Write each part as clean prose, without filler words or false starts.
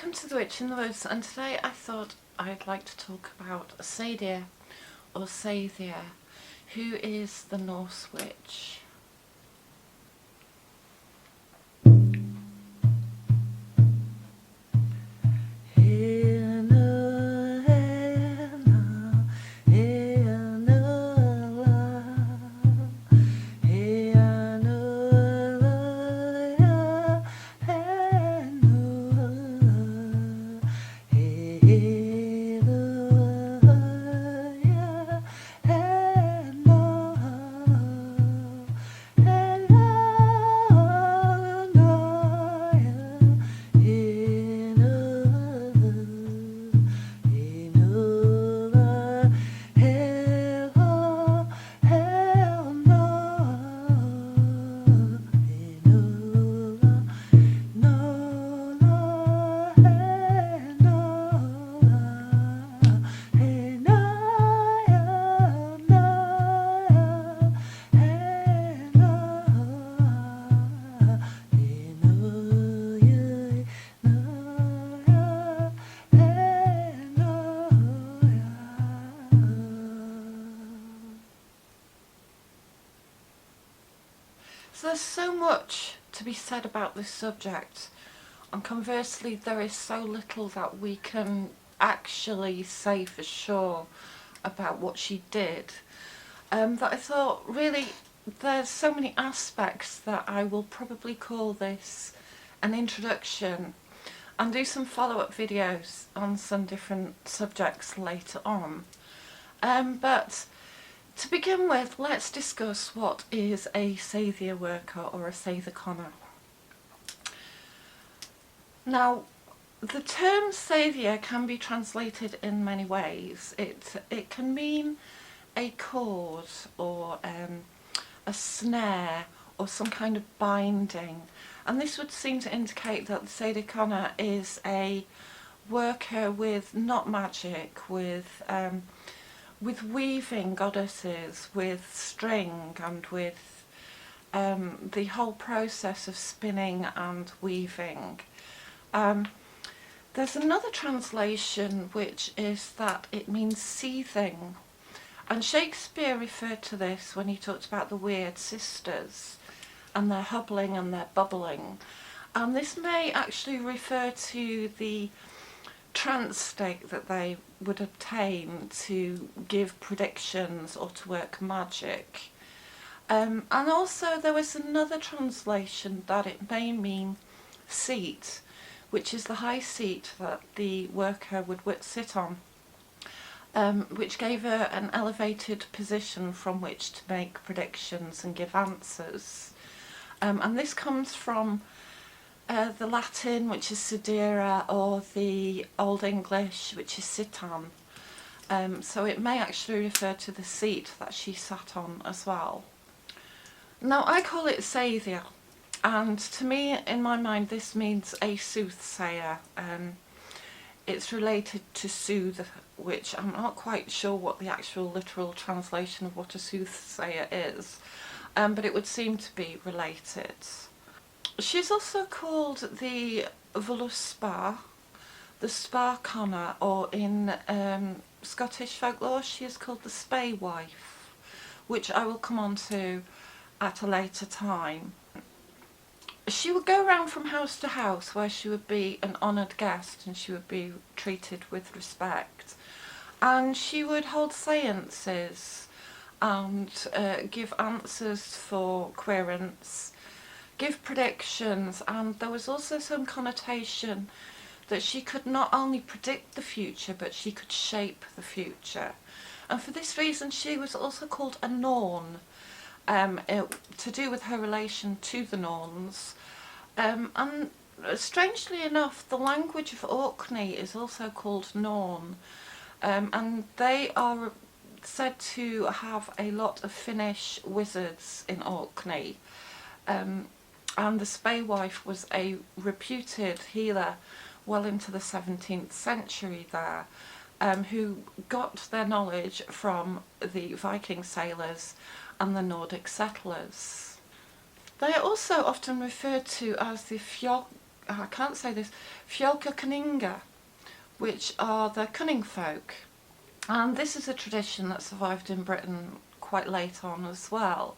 welcome to The Witch in the Woods, and today I thought I'd like to talk about Seidr, or Seidr, who is the Norse witch. So there's so much to be said about this subject, and conversely there is so little that we can actually say for sure about what she did, that I thought really there's so many aspects that I will probably call this an introduction and do some follow-up videos on some different subjects later on. But to begin with, let's discuss what is a Seidr worker or a Seidkona. Now, the term Seidr can be translated in many ways. It can mean a cord or a snare or some kind of binding, and this would seem to indicate that the Seidkona is a worker with not magic, with weaving goddesses, with string, and with the whole process of spinning and weaving. There's another translation which is that it means seething, and Shakespeare referred to this when he talked about the weird sisters and their hubbling and their bubbling, and this may actually refer to the trance state that they would obtain to give predictions or to work magic. And also there was another translation that it may mean seat, which is the high seat that the worker would sit on, which gave her an elevated position from which to make predictions and give answers. And this comes from the Latin, which is sedere, or the Old English, which is sitan. So it may actually refer to the seat that she sat on as well. Now, I call it Seidr, and to me, in my mind, this means a soothsayer. It's related to soothe, which I'm not quite sure what the actual literal translation of what a soothsayer is, but it would seem to be related. She's also called the Voluspa, the Seidkona, or in Scottish folklore she is called the Spey Wife, which I will come on to at a later time. She would go around from house to house where she would be an honoured guest and she would be treated with respect, and she would hold seances and give answers for querents, give predictions, and there was also some connotation that she could not only predict the future but she could shape the future, and for this reason she was also called a Norn, to do with her relation to the Norns. And strangely enough, the language of Orkney is also called Norn, and they are said to have a lot of Finnish wizards in Orkney. And the Spey Wife was a reputed healer well into the 17th century there, who got their knowledge from the Viking sailors and the Nordic settlers. They are also often referred to as the I can't say this, Fjölkaninga, which are the cunning folk. And this is a tradition that survived in Britain quite late on as well.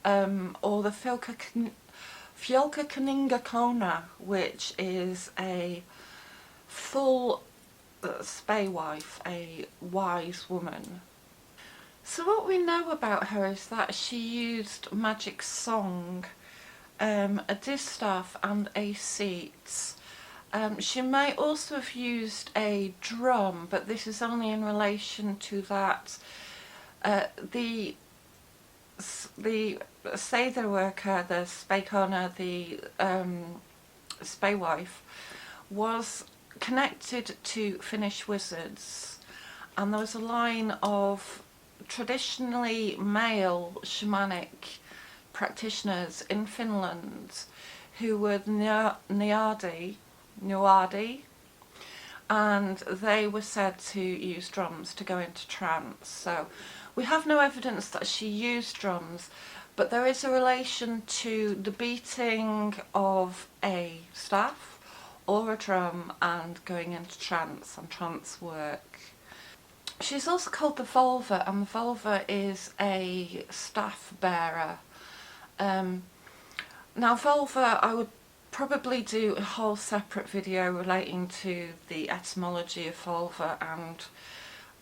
Or the Fjölkaninga, which is a full spaewife, a wise woman. So what we know about her is that she used magic song, a distaff and a seat. She may also have used a drum, but this is only in relation to that the Seidr worker, the Seidkona, the spaewife, was connected to Finnish wizards, and there was a line of traditionally male shamanic practitioners in Finland who were Nuadi, and they were said to use drums to go into trance. So we have no evidence that she used drums, but there is a relation to the beating of a staff or a drum and going into trance and trance work. She's also called the Volva, and the Volva is a staff bearer. Now Volva, I would probably do a whole separate video relating to the etymology of Volva and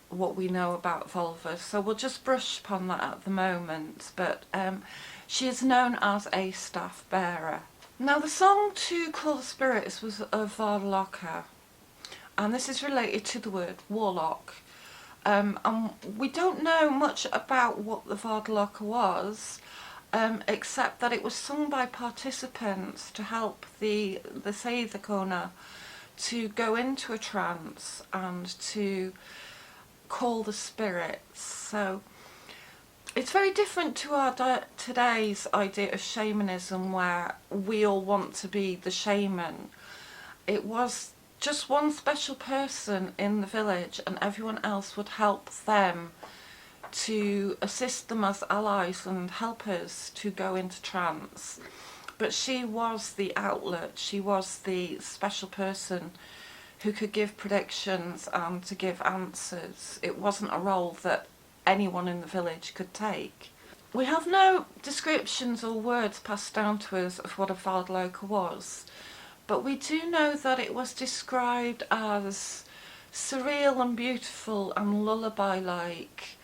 what we know about vulvas, so we'll just brush upon that at the moment, but she is known as a staff bearer. Now the song to call the spirits was of Varloka, and this is related to the word warlock. And we don't know much about what the Varloka was, except that it was sung by participants to help the Seidkona to go into a trance and to call the spirits. So it's very different to our today's idea of shamanism, where we all want to be the shaman. It was just one special person in the village, and everyone else would help them to assist them as allies and helpers to go into trance. But she was the outlet, she was the special person who could give predictions and to give answers. It wasn't a role that anyone in the village could take. We have no descriptions or words passed down to us of what a Varloka was, but we do know that it was described as surreal and beautiful and lullaby-like,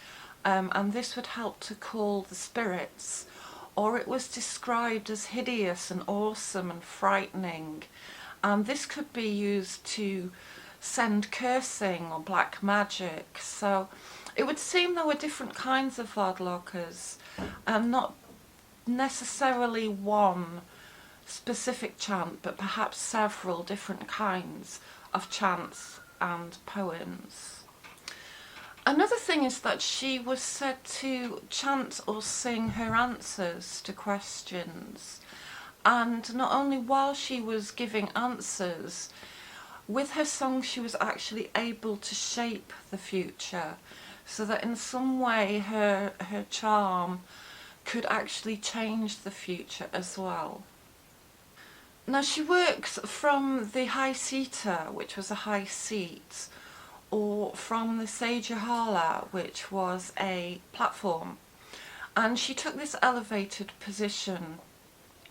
and this would help to call the spirits, or it was described as hideous and awesome and frightening, and this could be used to send cursing or black magic. So it would seem there were different kinds of Varlokas, and not necessarily one specific chant, but perhaps several different kinds of chants and poems. Another thing is that she was said to chant or sing her answers to questions, and not only while she was giving answers, with her song she was actually able to shape the future, so that in some way her charm could actually change the future as well. Now she works from the high seater, which was a high seat, or from the Seidr, which was a platform, and she took this elevated position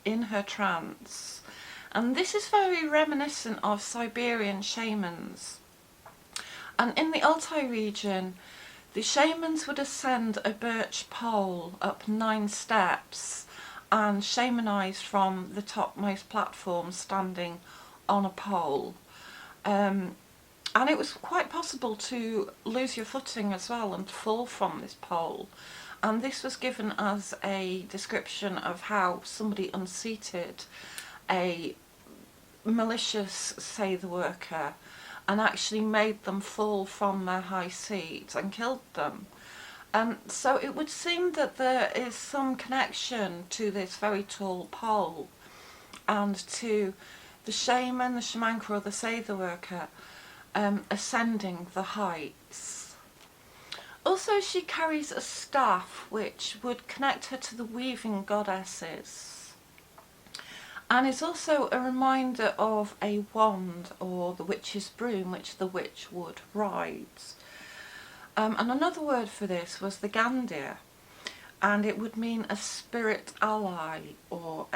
in her trance, and this is very reminiscent of Siberian shamans. And in the Altai region, the shamans would ascend a birch pole up 9 steps and shamanize from the topmost platform standing on a pole. And it was quite possible to lose your footing as well and fall from this pole. And this was given as a description of how somebody unseated a malicious Seidr worker and actually made them fall from their high seat and killed them. So it would seem that there is some connection to this very tall pole and to the shaman, the shamanka or the Seidr worker ascending the heights. Also she carries a staff which would connect her to the weaving goddesses. And it's also a reminder of a wand, or the witch's broom, which the witch would ride. And another word for this was the gandir, and it would mean a spirit ally, or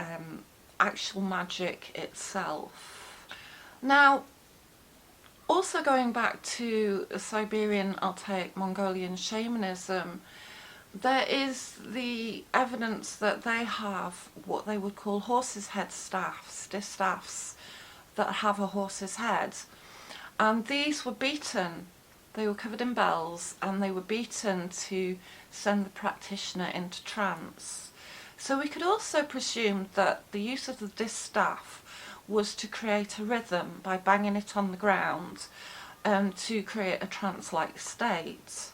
actual magic itself. Now, also going back to Siberian, Altaic, Mongolian shamanism, there is the evidence that they have what they would call horse's head staffs, distaffs that have a horse's head. And these were beaten, they were covered in bells, and they were beaten to send the practitioner into trance. So we could also presume that the use of the distaff was to create a rhythm by banging it on the ground to create a trance-like state.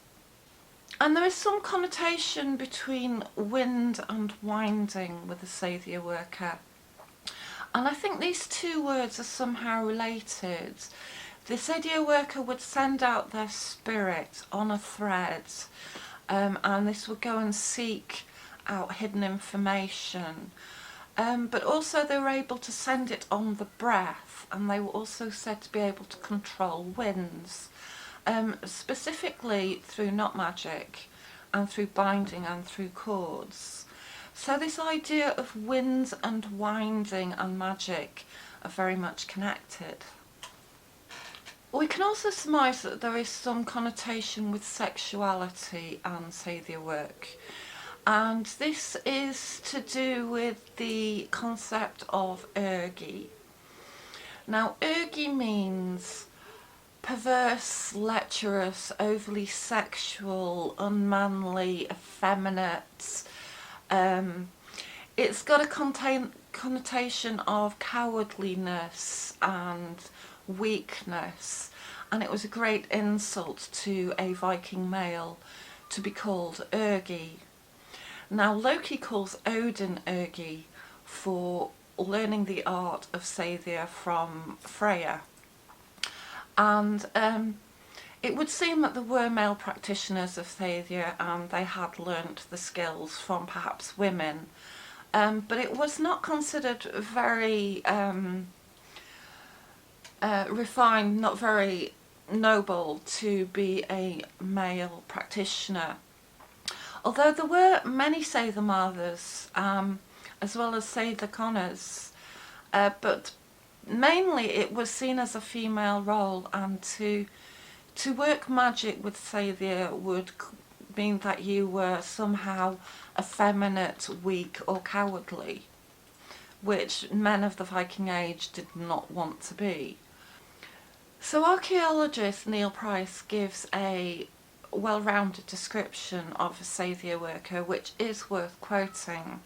And there is some connotation between wind and winding with the Seidr worker. And I think these two words are somehow related. The Seidr worker would send out their spirit on a thread, and this would go and seek out hidden information. But also they were able to send it on the breath, and they were also said to be able to control winds. Specifically through knot magic and through binding and through cords. So this idea of winds and winding and magic are very much connected. We can also surmise that there is some connotation with sexuality and Seidr work, and this is to do with the concept of ergi. Now, ergi means perverse, lecherous, overly sexual, unmanly, effeminate. It's got a connotation of cowardliness and weakness, and it was a great insult to a Viking male to be called ergi. Now, Loki calls Odin ergi for learning the art of Seidr from Freyja. And it would seem that there were male practitioners of Seidr, and they had learnt the skills from perhaps women, but it was not considered very refined, not very noble to be a male practitioner. Although there were many Seidr Madrs, as well as Seidkonas, but mainly it was seen as a female role, and to work magic with Seidr would mean that you were somehow effeminate, weak or cowardly, which men of the Viking Age did not want to be. So archaeologist Neil Price gives a well-rounded description of a Seidr worker, which is worth quoting.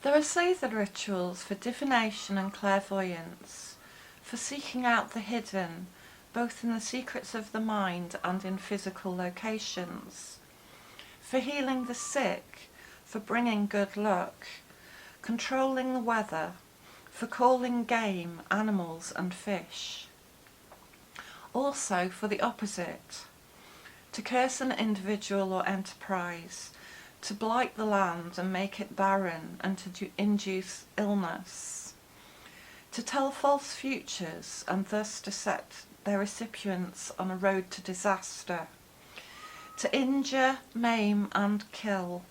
There are Seidr rituals for divination and clairvoyance, for seeking out the hidden, both in the secrets of the mind and in physical locations, for healing the sick, for bringing good luck, controlling the weather, for calling game, animals and fish. Also for the opposite, to curse an individual or enterprise, to blight the land and make it barren, and to induce illness, to tell false futures and thus to set their recipients on a road to disaster, to injure, maim and kill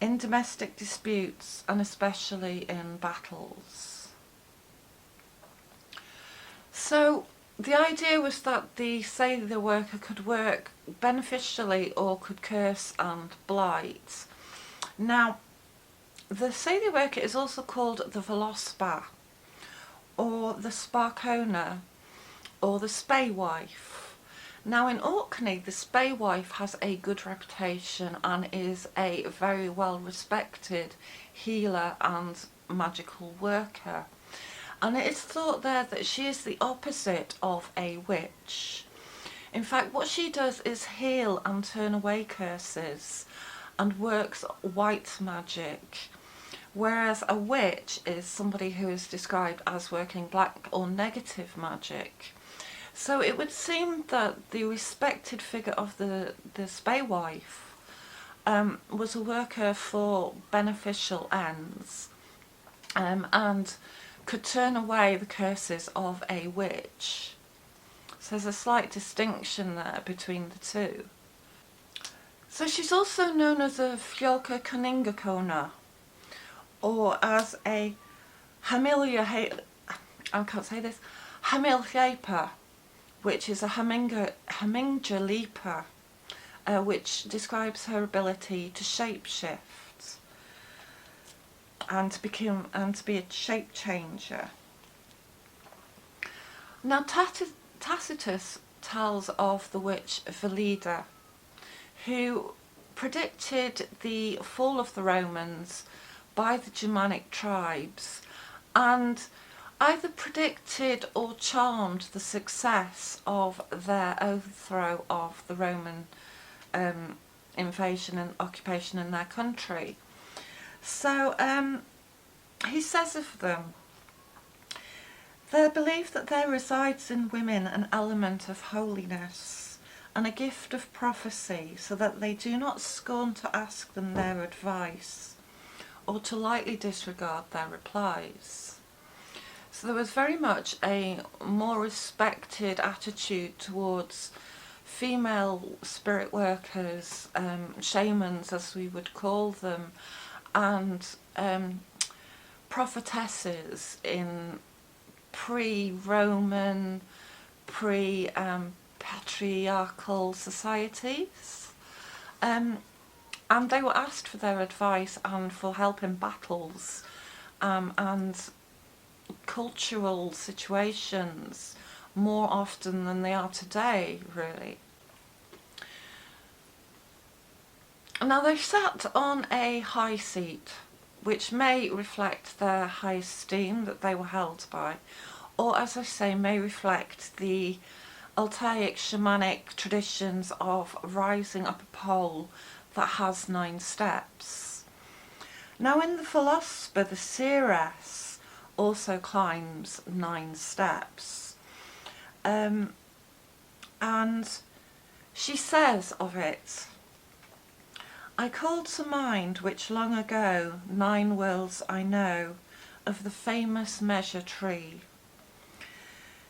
in domestic disputes and especially in battles. So the idea was that the Seidr worker could work beneficially or could curse and blight. Now, the Seidr worker is also called the Velospa, or the Seidkona, or the Spey Wife. Now in Orkney, the Spey Wife has a good reputation and is a very well respected healer and magical worker. And it is thought there that she is the opposite of a witch. In fact, what she does is heal and turn away curses and works white magic, whereas a witch is somebody who is described as working black or negative magic. So it would seem that the respected figure of the Spey Wife was a worker for beneficial ends, and could turn away the curses of a witch. So there's a slight distinction there between the two. So she's also known as a Seidkona, or as a I can't say this, Hamilhapa, which is a Hamingja which describes her ability to shapeshift and to be a shape changer. Now Tacitus tells of the witch Velida, who predicted the fall of the Romans by the Germanic tribes, and either predicted or charmed the success of their overthrow of the Roman invasion and occupation in their country. So he says of them, they believe that there resides in women an element of holiness and a gift of prophecy, so that they do not scorn to ask them their advice or to lightly disregard their replies. So there was very much a more respected attitude towards female spirit workers, shamans as we would call them, and prophetesses in pre-Roman, patriarchal societies, and they were asked for their advice and for help in battles and cultural situations more often than they are today, really. Now they sat on a high seat, which may reflect their high esteem that they were held by, or, as I say, may reflect the Altaic shamanic traditions of rising up a pole that has 9 steps. Now in the philosopher, the Seeress also climbs 9 steps, and she says of it, I call to mind which long ago 9 worlds I know of the famous measure tree.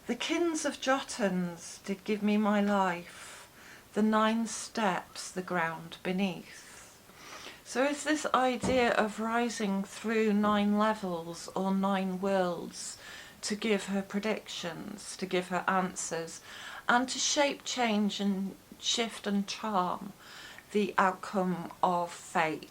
The kins of Jotuns did give me my life, the 9 steps the ground beneath. So it's this idea of rising through 9 levels or 9 worlds to give her predictions, to give her answers, and to shape, change and shift and charm the outcome of fate.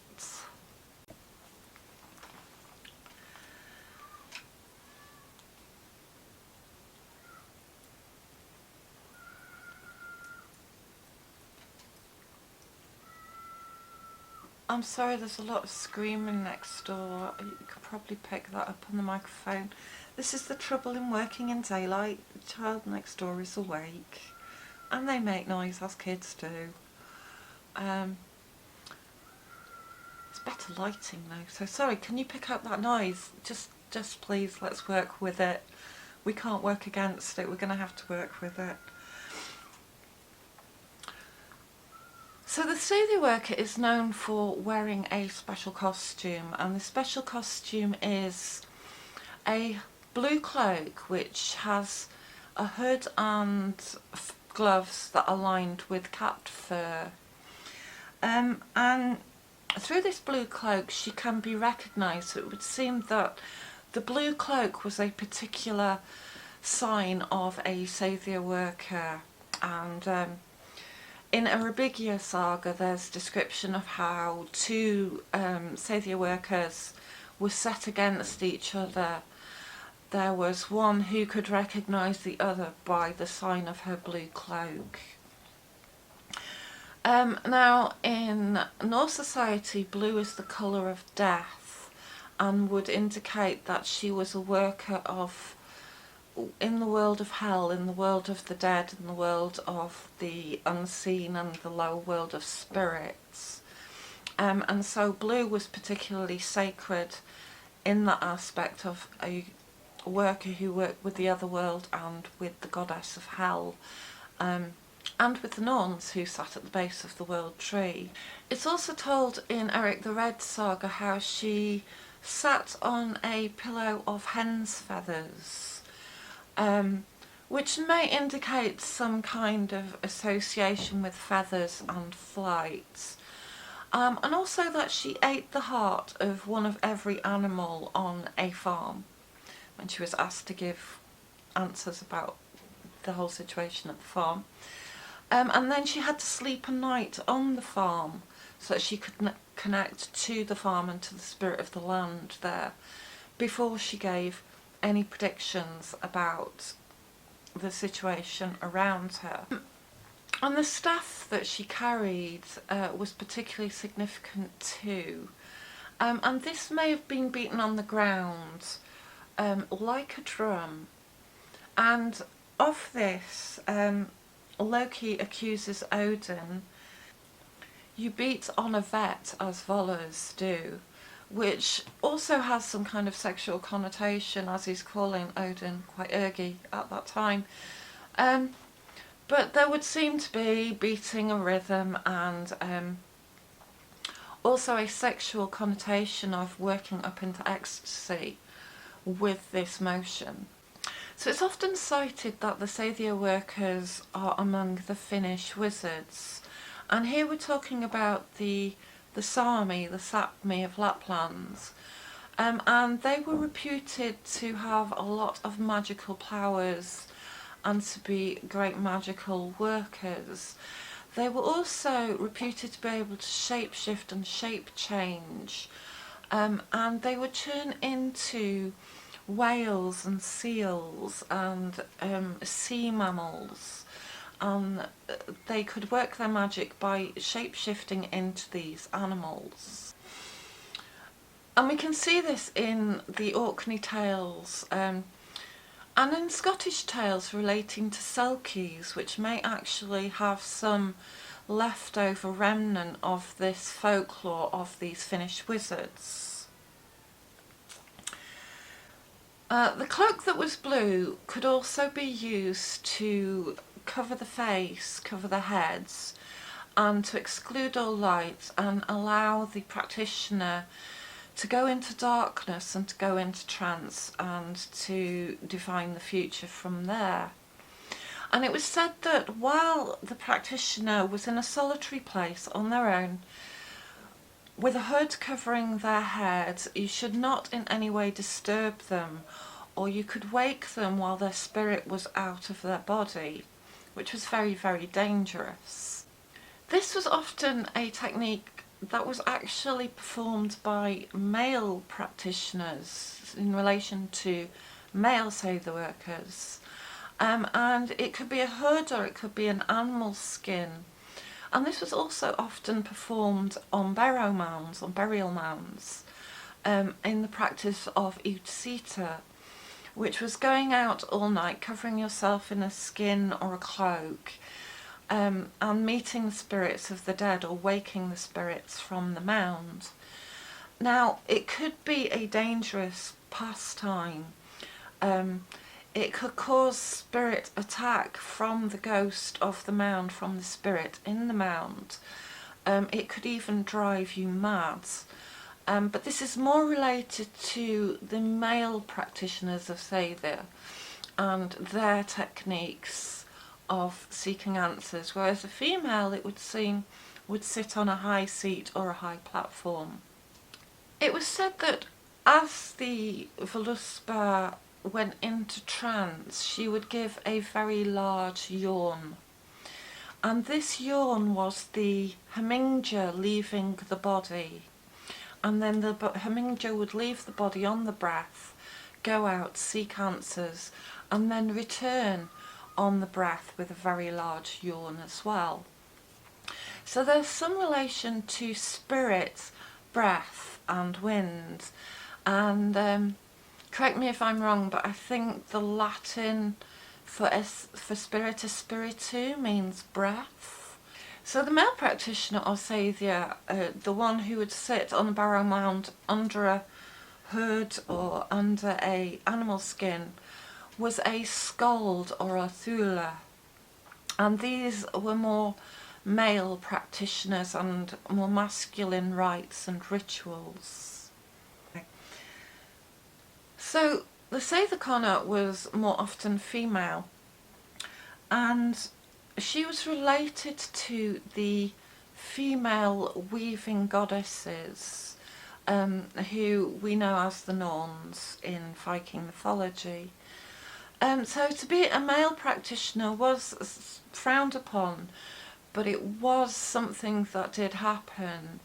I'm sorry, there's a lot of screaming next door. You could probably pick that up on the microphone. This is the trouble in working in daylight. The child next door is awake, and they make noise as kids do. It's better lighting though, so sorry, can you pick up that noise? Just please, let's work with it. We can't work against it, we're going to have to work with it. So the Seidr worker is known for wearing a special costume, and the special costume is a blue cloak which has a hood and gloves that are lined with cat fur. And through this blue cloak she can be recognised. So it would seem that the blue cloak was a particular sign of a Seidr worker, and in a Rubiggia saga there's description of how 2 Seidr workers were set against each other. There was one who could recognise the other by the sign of her blue cloak. Now in Norse society, blue is the colour of death and would indicate that she was a worker in the world of hell, in the world of the dead, in the world of the unseen and the lower world of spirits. And so blue was particularly sacred in that aspect of a worker who worked with the other world and with the goddess of hell. and with the Norns who sat at the base of the world tree. It's also told in Eric the Red saga how she sat on a pillow of hen's feathers, which may indicate some kind of association with feathers and flight. And also that she ate the heart of one of every animal on a farm when she was asked to give answers about the whole situation at the farm. And then she had to sleep a night on the farm so that she could connect to the farm and to the spirit of the land there before she gave any predictions about the situation around her. And the staff that she carried was particularly significant too. And this may have been beaten on the ground like a drum. And of this, Loki accuses Odin, "You beat on a vet as Volors do," which also has some kind of sexual connotation, as he's calling Odin quite ergy at that time. But there would seem to be beating a rhythm and also a sexual connotation of working up into ecstasy with this motion. So it's often cited that the Seidr workers are among the Finnish wizards. And here we're talking about the Sami, the Sapmi of Lapland. And they were reputed to have a lot of magical powers and to be great magical workers. They were also reputed to be able to shapeshift and shape change, and they would turn into whales and seals and sea mammals, and they could work their magic by shape-shifting into these animals. And we can see this in the Orkney tales and in Scottish tales relating to selkies, which may actually have some leftover remnant of this folklore of these Finnish wizards. The cloak that was blue could also be used to cover the face, cover the heads, and to exclude all light and allow the practitioner to go into darkness and to go into trance and to define the future from there. And it was said that while the practitioner was in a solitary place on their own, with a hood covering their head, you should not in any way disturb them, or you could wake them while their spirit was out of their body, which was very, very dangerous. This was often a technique that was actually performed by male practitioners in relation to male Seidr workers. And it could be a hood or it could be an animal skin. And this was also often performed on burial mounds, in the practice of utsita, which was going out all night, covering yourself in a skin or a cloak, and meeting the spirits of the dead or waking the spirits from the mound. Now, it could be a dangerous pastime. It could cause spirit attack from the ghost of the mound, from the spirit in the mound. It could even drive you mad. But this is more related to the male practitioners of Seidr and their techniques of seeking answers, whereas a female, it would seem, would sit on a high seat or a high platform. It was said that as the Voluspa went into trance, she would give a very large yawn, and this yawn was the Hemingja leaving the body, and then the Hemingja would leave the body on the breath, go out, seek answers, and then return on the breath with a very large yawn as well. So there's some relation to spirit, breath and wind, and correct me if I'm wrong, but I think the Latin for spiritus spiritu means breath. So the male practitioner or Seidr, the one who would sit on a burial mound under a hood or under a animal skin, was a skald or a thula. And these were more male practitioners and more masculine rites and rituals. So the Seidkona was more often female, and she was related to the female weaving goddesses, who we know as the Norns in Viking mythology. So to be a male practitioner was frowned upon, but it was something that did happen,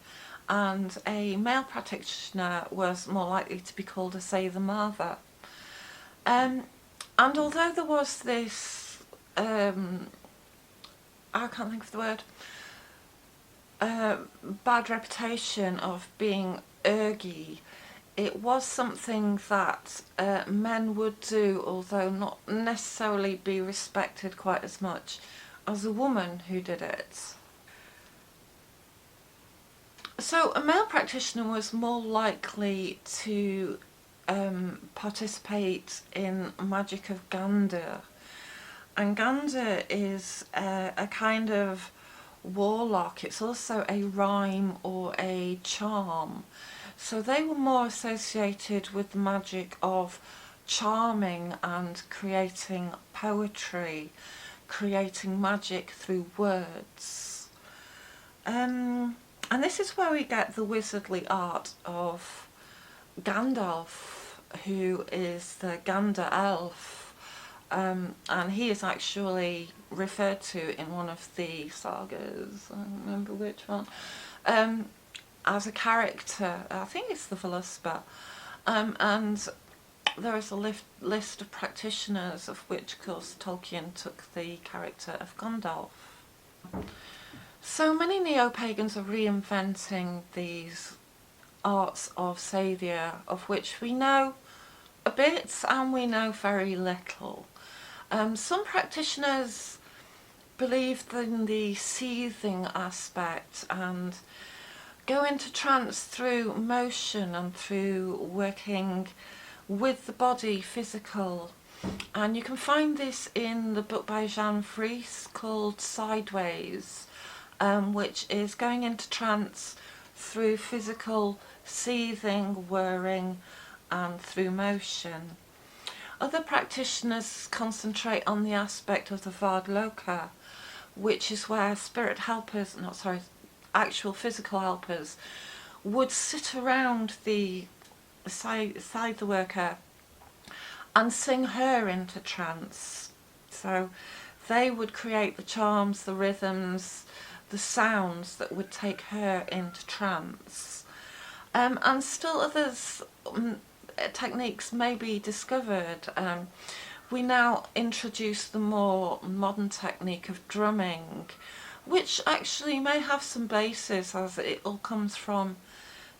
and a male practitioner was more likely to be called a Seidr Madr. And although there was this, I can't think of the word, bad reputation of being ergy, it was something that men would do, although not necessarily be respected quite as much as a woman who did it. So a male practitioner was more likely to participate in magic of Gandr. And Gandr is a kind of warlock. It's also a rhyme or a charm. So they were more associated with the magic of charming and creating poetry, creating magic through words. And this is where we get the wizardly art of Gandalf, who is the Gandr elf. And he is actually referred to in one of the sagas, I don't remember which one, as a character. I think it's the Völuspá, and there is a list of practitioners, of which, of course, Tolkien took the character of Gandalf. So many neo-pagans are reinventing these arts of Seidr, of which we know a bit and we know very little. Some practitioners believe in the seething aspect and go into trance through motion and through working with the body, physical. And you can find this in the book by Jan Vries called Sideways, which is going into trance through physical seething, whirring, and through motion. Other practitioners concentrate on the aspect of the Vardloka, which is where spirit helpers, actual physical helpers, would sit around the Seidr worker and sing her into trance. So they would create the charms, the rhythms, the sounds that would take her into trance. And still others techniques may be discovered. We now introduce the more modern technique of drumming, which actually may have some basis, as it all comes from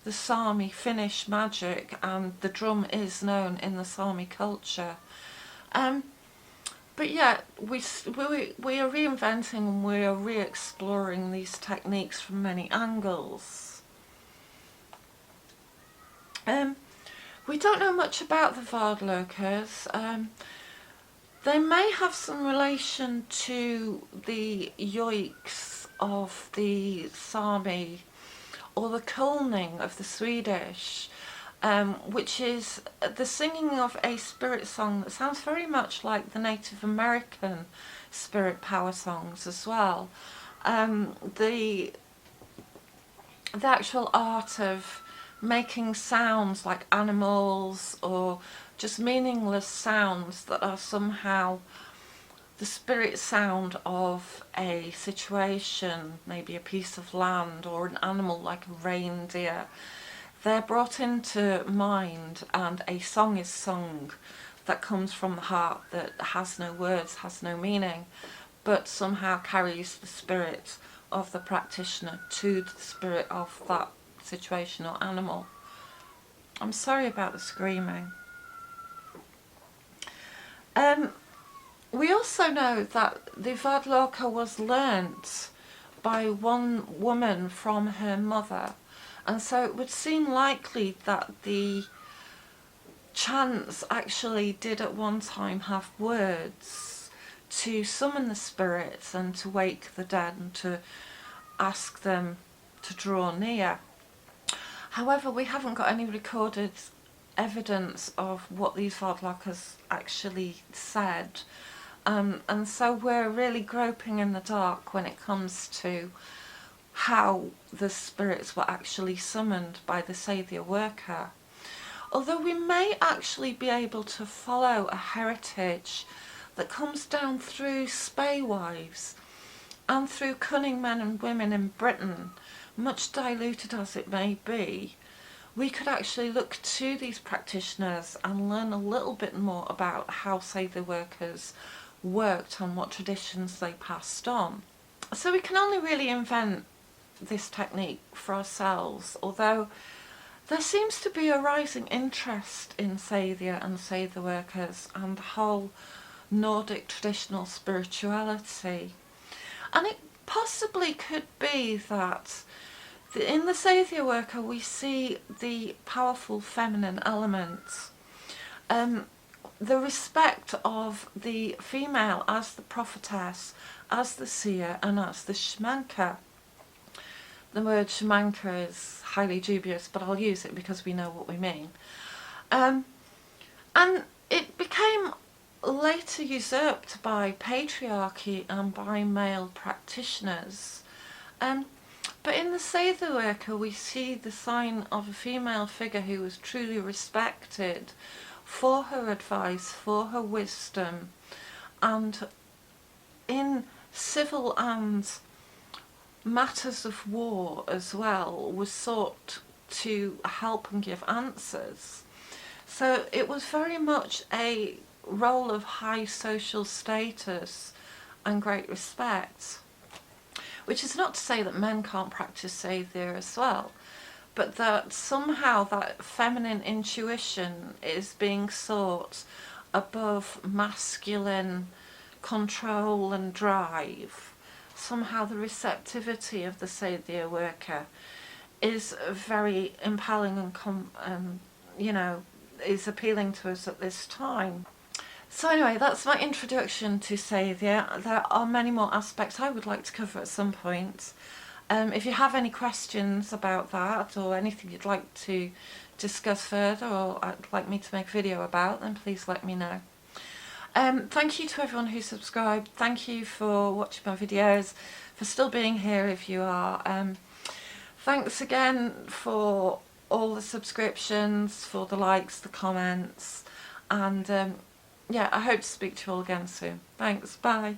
the Sami Finnish magic, and the drum is known in the Sami culture. But yeah, we are reinventing and we are re-exploring these techniques from many angles. We don't know much about the Vardlokers. They may have some relation to the yoiks of the Sami, or the kulning of the Swedish, which is the singing of a spirit song that sounds very much like the Native American spirit power songs as well. The actual art of making sounds like animals or just meaningless sounds that are somehow the spirit sound of a situation, maybe a piece of land or an animal like a reindeer. They're brought into mind and a song is sung that comes from the heart, that has no words, has no meaning, but somehow carries the spirit of the practitioner to the spirit of that situation or animal. I'm sorry about the screaming. We also know that the Vardloka was learnt by one woman from her mother, and so it would seem likely that the chants actually did at one time have words to summon the spirits and to wake the dead and to ask them to draw near. However, we haven't got any recorded evidence of what these Vardlakas actually said, and so we're really groping in the dark when it comes to how the spirits were actually summoned by the Seidr worker. Although we may actually be able to follow a heritage that comes down through spaewives and through cunning men and women in Britain, much diluted as it may be, we could actually look to these practitioners and learn a little bit more about how Seidr workers worked and what traditions they passed on. So we can only really invent this technique for ourselves, although there seems to be a rising interest in Seidr and Seidr workers and the whole Nordic traditional spirituality. And it possibly could be that in the Seidr worker we see the powerful feminine element, the respect of the female as the prophetess, as the seer and as the shamanka. The word shamanka is highly dubious, but I'll use it because we know what we mean. And it became later usurped by patriarchy and by male practitioners. But in the Seidr worker we see the sign of a female figure who was truly respected for her advice, for her wisdom, and in civil and matters of war as well was sought to help and give answers. So it was very much a role of high social status and great respect, which is not to say that men can't practice Seidr as well, but that somehow that feminine intuition is being sought above masculine control and drive. Somehow the receptivity of the Seidr worker is very impelling and is appealing to us at this time. So anyway, that's my introduction to Seidr. There are many more aspects I would like to cover at some point. If you have any questions about that or anything you'd like to discuss further or like me to make a video about, then please let me know. Thank you to everyone who subscribed. Thank you for watching my videos, for still being here if you are. Thanks again for all the subscriptions, for the likes, the comments, and yeah, I hope to speak to you all again soon. Thanks, bye.